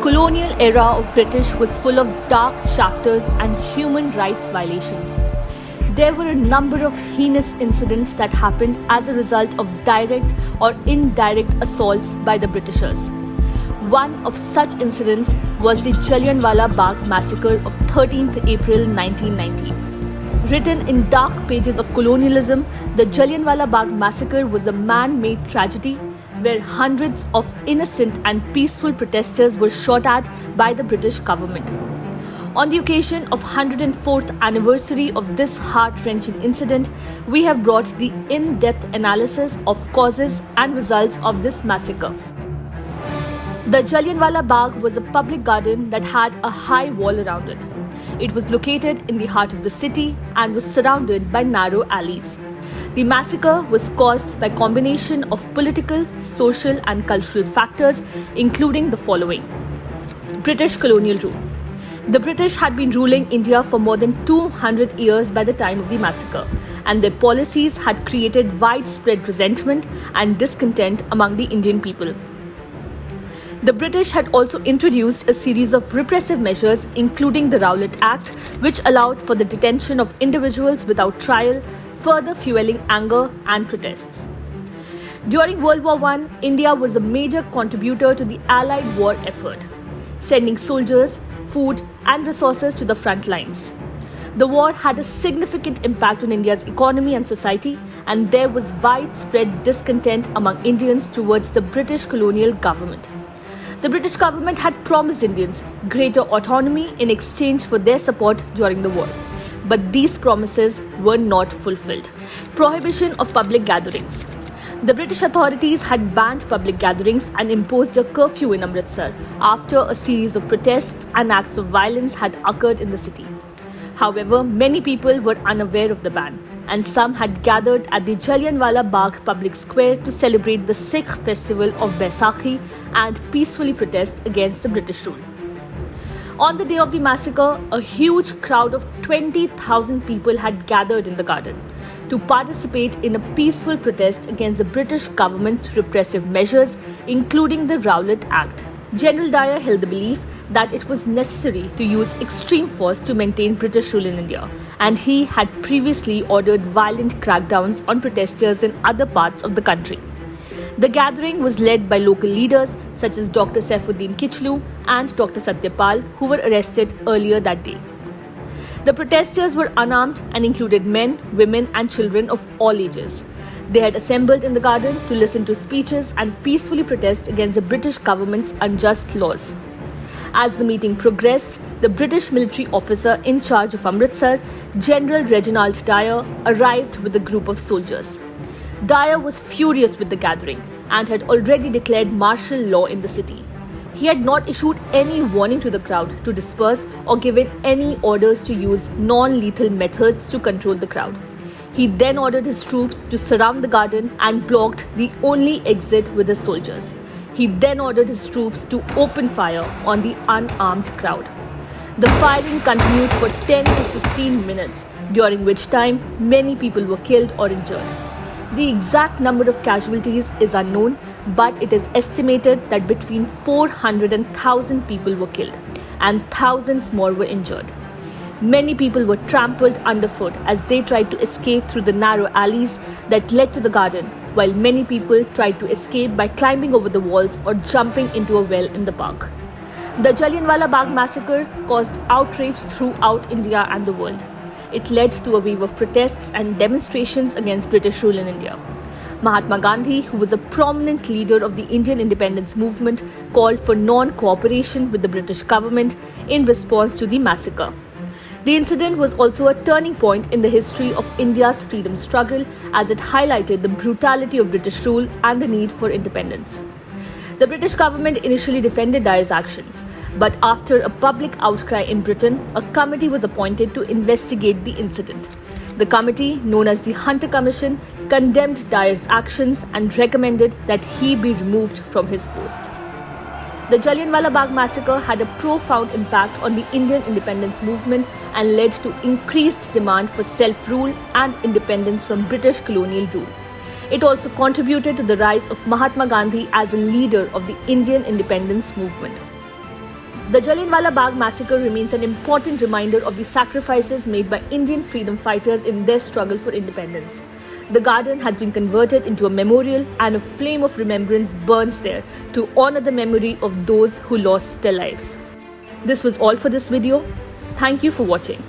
colonial era of British was full of dark chapters and human rights violations. There were a number of heinous incidents that happened as a result of direct or indirect assaults by the Britishers. One of such incidents was the Jallianwala Bagh Massacre of 13th April 1919. Written in dark pages of colonialism, the Jallianwala Bagh Massacre was a man-made tragedy where hundreds of innocent and peaceful protesters were shot at by the British government. On the occasion of 104th anniversary of this heart-wrenching incident, we have brought the in-depth analysis of causes and results of this massacre. The Jallianwala Bagh was a public garden that had a high wall around it. It was located in the heart of the city and was surrounded by narrow alleys. The massacre was caused by a combination of political, social and cultural factors, including the following. British colonial rule. The British had been ruling India for more than 200 years by the time of the massacre, and their policies had created widespread resentment and discontent among the Indian people. The British had also introduced a series of repressive measures, including the Rowlatt Act, which allowed for the detention of individuals without trial, further fueling anger and protests. During World War I, India was a major contributor to the Allied war effort, sending soldiers, food and resources to the front lines. The war had a significant impact on India's economy and society, and there was widespread discontent among Indians towards the British colonial government. The British government had promised Indians greater autonomy in exchange for their support during the war. But these promises were not fulfilled. Prohibition of public gatherings. The British authorities had banned public gatherings and imposed a curfew in Amritsar after a series of protests and acts of violence had occurred in the city. However, many people were unaware of the ban, and some had gathered at the Jallianwala Bagh public square to celebrate the Sikh festival of Baisakhi and peacefully protest against the British rule. On the day of the massacre, a huge crowd of 20,000 people had gathered in the garden to participate in a peaceful protest against the British government's repressive measures, including the Rowlatt Act. General Dyer held the belief that it was necessary to use extreme force to maintain British rule in India, and he had previously ordered violent crackdowns on protesters in other parts of the country. The gathering was led by local leaders such as Dr. Saifuddin Kichlu and Dr. Satyapal, who were arrested earlier that day. The protesters were unarmed and included men, women and children of all ages. They had assembled in the garden to listen to speeches and peacefully protest against the British government's unjust laws. As the meeting progressed, the British military officer in charge of Amritsar, General Reginald Dyer, arrived with a group of soldiers. Dyer was furious with the gathering and had already declared martial law in the city. He had not issued any warning to the crowd to disperse or given any orders to use non-lethal methods to control the crowd. He then ordered his troops to surround the garden and blocked the only exit with his soldiers. He then ordered his troops to open fire on the unarmed crowd. The firing continued for 10 to 15 minutes, during which time many people were killed or injured. The exact number of casualties is unknown, but it is estimated that between 400 and 1,000 people were killed and thousands more were injured. Many people were trampled underfoot as they tried to escape through the narrow alleys that led to the garden, while many people tried to escape by climbing over the walls or jumping into a well in the park. The Jallianwala Bagh massacre caused outrage throughout India and the world. It led to a wave of protests and demonstrations against British rule in India. Mahatma Gandhi, who was a prominent leader of the Indian independence movement, called for non-cooperation with the British government in response to the massacre. The incident was also a turning point in the history of India's freedom struggle, as it highlighted the brutality of British rule and the need for independence. The British government initially defended Dyer's actions, but after a public outcry in Britain, a committee was appointed to investigate the incident. The committee, known as the Hunter Commission, condemned Dyer's actions and recommended that he be removed from his post. The Jallianwala Bagh massacre had a profound impact on the Indian independence movement and led to increased demand for self-rule and independence from British colonial rule. It also contributed to the rise of Mahatma Gandhi as a leader of the Indian independence movement. The Jallianwala Bagh Massacre remains an important reminder of the sacrifices made by Indian freedom fighters in their struggle for independence. The garden has been converted into a memorial, and a flame of remembrance burns there to honor the memory of those who lost their lives. This was all for this video. Thank you for watching.